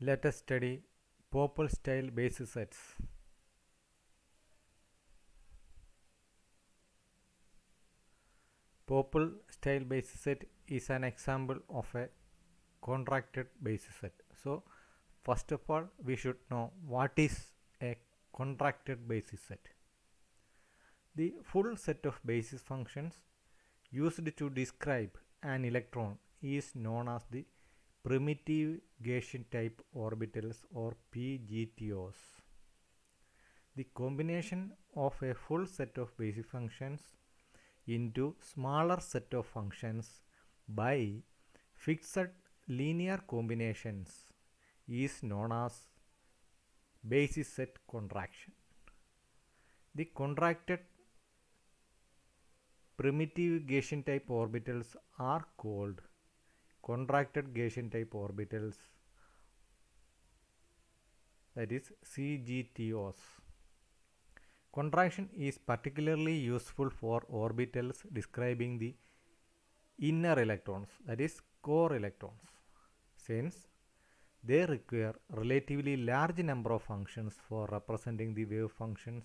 Let us study Popple style basis sets. Popple style basis set is an example of a contracted basis set. So, first of all, we should know what is a contracted basis set. The full set of basis functions used to describe an electron is known as the primitive Gaussian type orbitals or PGTOs. The combination of a full set of basis functions into smaller set of functions by fixed linear combinations is known as basis set contraction. The contracted primitive Gaussian type orbitals are called contracted Gaussian type orbitals, that is CGTOs. Contraction is particularly useful for orbitals describing the inner electrons, that is core electrons, since they require relatively large number of functions for representing the wave functions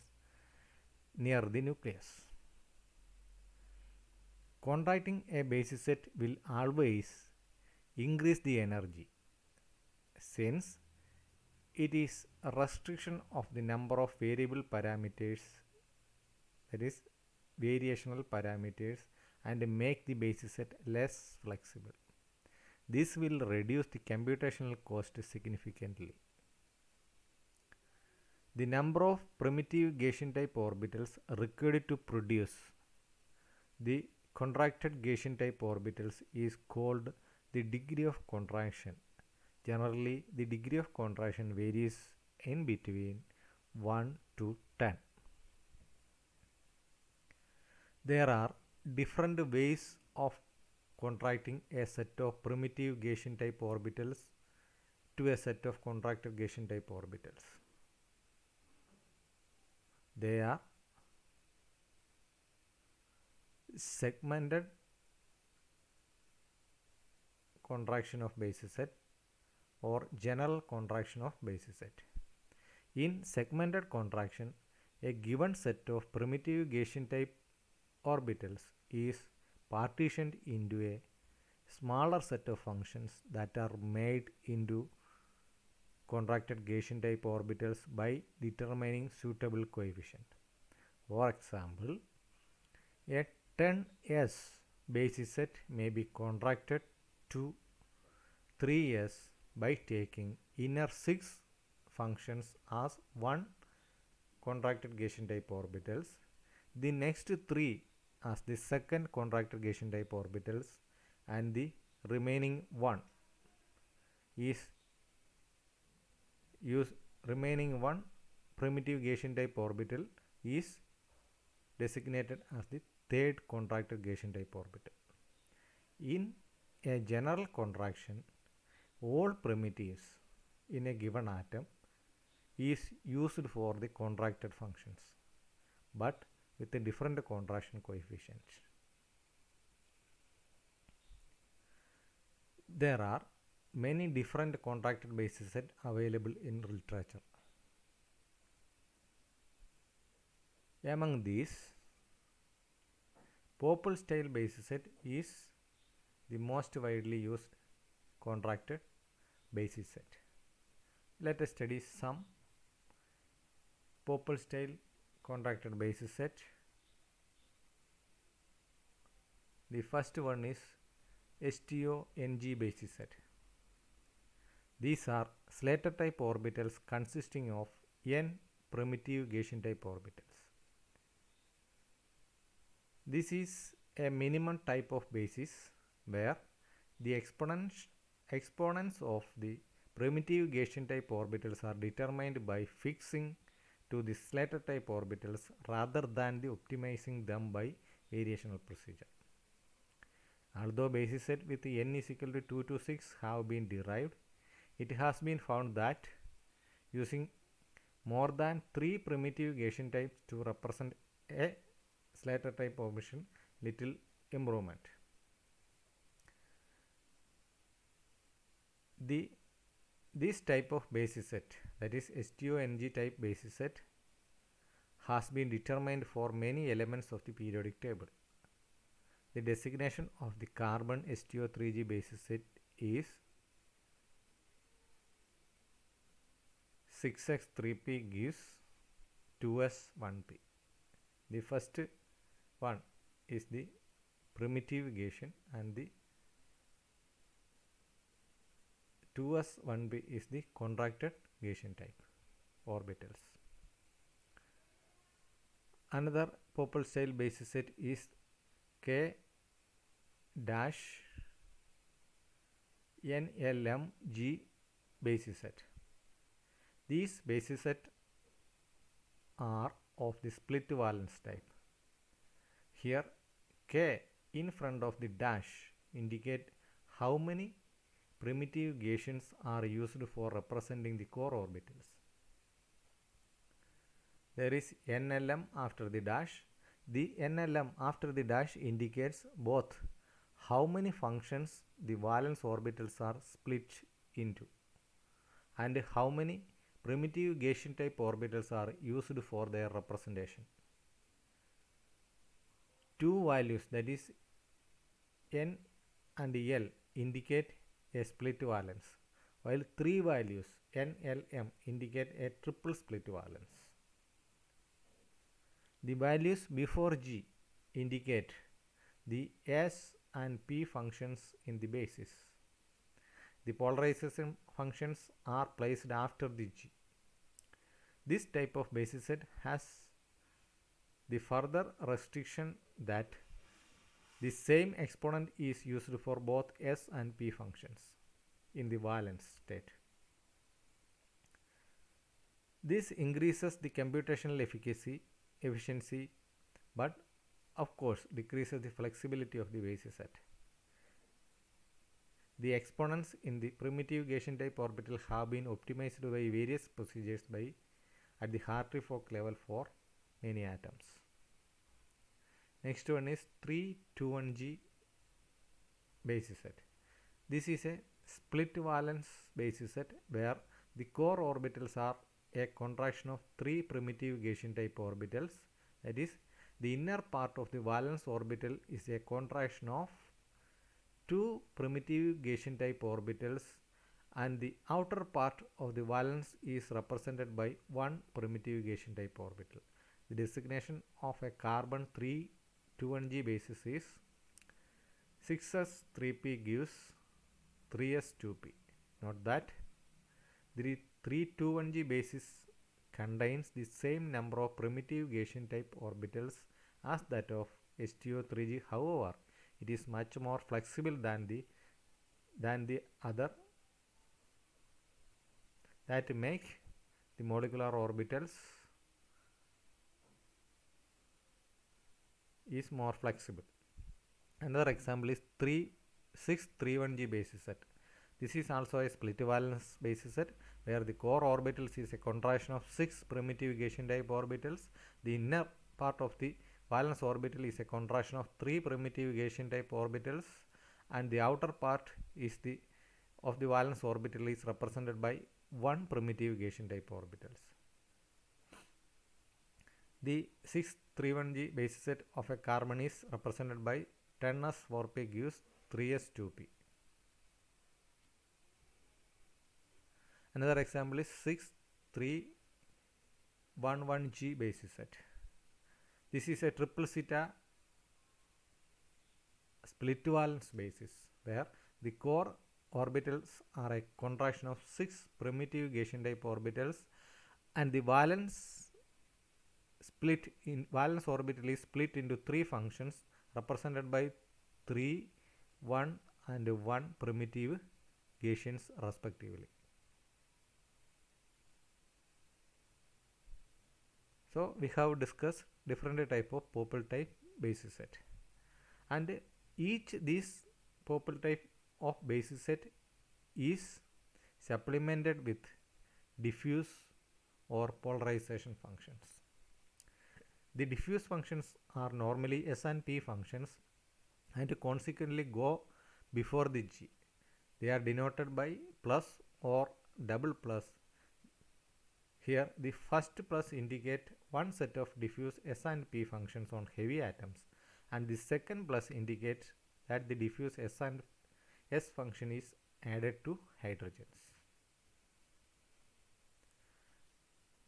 near the nucleus. Contracting a basis set will always increase the energy, since it is a restriction of the number of variable parameters, that is variational parameters, and make the basis set less flexible. This will reduce the computational cost significantly. The number of primitive Gaussian type orbitals required to produce the contracted Gaussian type orbitals is called the degree of contraction. Generally, the degree of contraction varies in between 1 to 10. There are different ways of contracting a set of primitive Gaussian type orbitals to a set of contracted Gaussian type orbitals. They are segmented contraction of basis set or general contraction of basis set. In segmented contraction, a given set of primitive Gaussian type orbitals is partitioned into a smaller set of functions that are made into contracted Gaussian type orbitals by determining suitable coefficient. For example, a 10s basis set may be contracted to 3s by taking inner 6 functions as one contracted Gaussian type orbitals, the next 3 as the second contracted Gaussian type orbitals, and the remaining one primitive Gaussian type orbital is designated as the third contracted Gaussian type orbital. In a general contraction, all primitives in a given atom is used for the contracted functions, but with a different contraction coefficient. There are many different contracted basis sets available in literature. Among these, Popple style basis set is the most widely used contracted basis set. Let us study some Popple style contracted basis set. The first one is STO-NG basis set. These are Slater type orbitals consisting of n primitive Gaussian type orbitals. This is a minimum type of basis where the exponents of the primitive Gaussian type orbitals are determined by fixing to the Slater type orbitals rather than the optimizing them by variational procedure. Although basis set with n is equal to 2 to 6 have been derived, it has been found that using more than 3 primitive Gaussian types to represent a Slater type orbital, little improvement. The This type of basis set, that is STONG type basis set, has been determined for many elements of the periodic table. The designation of the carbon STO3G basis set is 6x3p gives 2s1p. The first one is the primitive Gaussian and the 2s1p is the contracted Gaussian type orbitals. Another Pople style basis set is K dash NLMG basis set. These basis set are of the split valence type. Here K in front of the dash indicate how many primitive Gaussians are used for representing the core orbitals. There is NLM after the dash. The NLM after the dash indicates both how many functions the valence orbitals are split into and how many primitive Gaussian type orbitals are used for their representation. Two values, that is N and L, indicate a split valence, while three values N, L, M indicate a triple split valence. The values before G indicate the S and P functions in the basis. The polarization functions are placed after the G. This type of basis set has the further restriction that the same exponent is used for both S and P functions in the valence state. This increases the computational efficiency, but of course decreases the flexibility of the basis set. The exponents in the primitive Gaussian type orbital have been optimized by various procedures at the Hartree-Fock level for many atoms. Next one is 321G basis set. This is a split valence basis set where the core orbitals are a contraction of three primitive Gaussian type orbitals. That is, the inner part of the valence orbital is a contraction of two primitive Gaussian type orbitals and the outer part of the valence is represented by one primitive Gaussian type orbital. The designation of a carbon 321G basis is 6s3p gives 3s2p. Note that the 321G basis contains the same number of primitive Gaussian type orbitals as that of STO3G. However, it is much more flexible than the other, that make the molecular orbitals is more flexible. Another example is 631G basis set. This is also a split valence basis set where the core orbitals is a contraction of 6 primitive Gaussian type orbitals. The inner part of the valence orbital is a contraction of 3 primitive Gaussian type orbitals and the outer part is of the valence orbital is represented by 1 primitive Gaussian type orbitals. The 631G basis set of a carbon is represented by 10s4p gives 3s2p. Another example is 6311G basis set. This is a triple zeta split valence basis where the core orbitals are a contraction of 6 primitive Gaussian type orbitals and the valence orbital is split into 3 functions represented by 3, 1 and 1 primitive Gaussians respectively. So we have discussed different type of Pople type basis set, and each this Pople type of basis set is supplemented with diffuse or polarization functions. The diffuse functions are normally S and P functions and consequently go before the G. They are denoted by plus or double plus. Here the first plus indicate one set of diffuse S and P functions on heavy atoms, and the second plus indicates that the diffuse S and S function is added to hydrogens.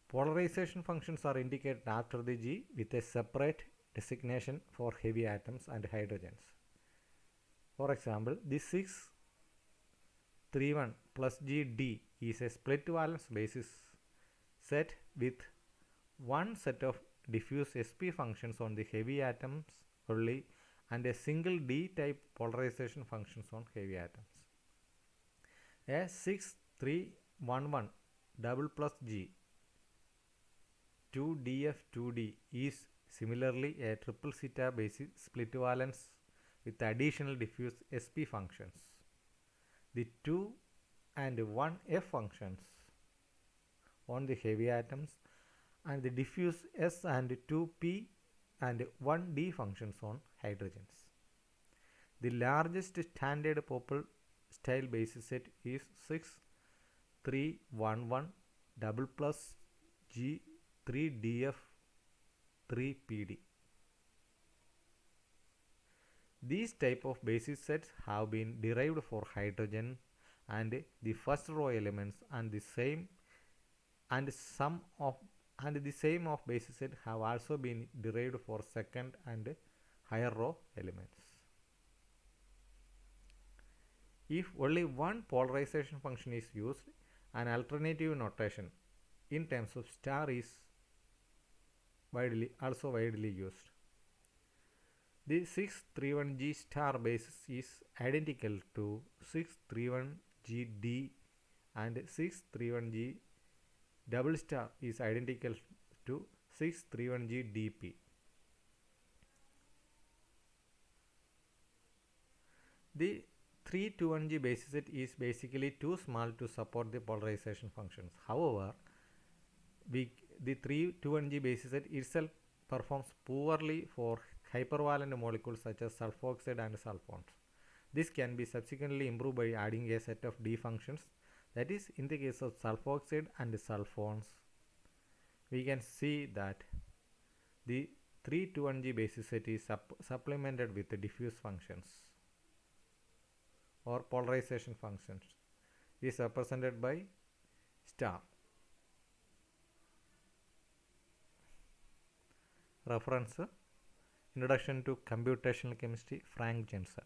Polarization functions are indicated after the G with a separate designation for heavy atoms and hydrogens. For example, the 631 plus GD is a split valence basis set with one set of diffuse sp functions on the heavy atoms only and a single d-type polarization functions on heavy atoms. A 6311 double plus G 2df2d is similarly a triple zeta basis split valence with additional diffuse sp functions. The 2 and 1f functions on the heavy atoms and the diffuse S and 2p and 1d functions on hydrogens. The largest standard Pople style basis set is 6311 double plus G 3df 3pd. These type of basis sets have been derived for hydrogen and the first row elements, and the same of basis set have also been derived for second and higher row elements. If only one polarization function is used, an alternative notation in terms of star is also widely used. The 631G star basis is identical to 631GD, and 631G double star is identical to 631GDP. The 321G basis set is basically too small to support the polarization functions. However, the 321G basis set itself performs poorly for hypervalent molecules such as sulfoxide and sulfones. This can be subsequently improved by adding a set of D functions. That is, in the case of sulfoxide and sulfones, we can see that the 321G basis set is supplemented with the diffuse functions or polarization functions. This is represented by star. Reference: Introduction to Computational Chemistry, Frank Jensen.